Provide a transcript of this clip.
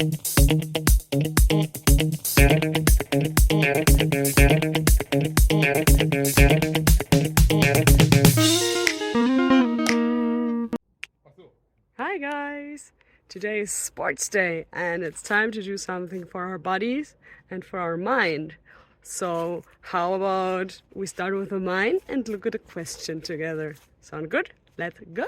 Hi guys! Today is sports day and it's time to do something for our bodies and for our mind. So how about we start with the mind and look at a question together? Sound good? Let's go!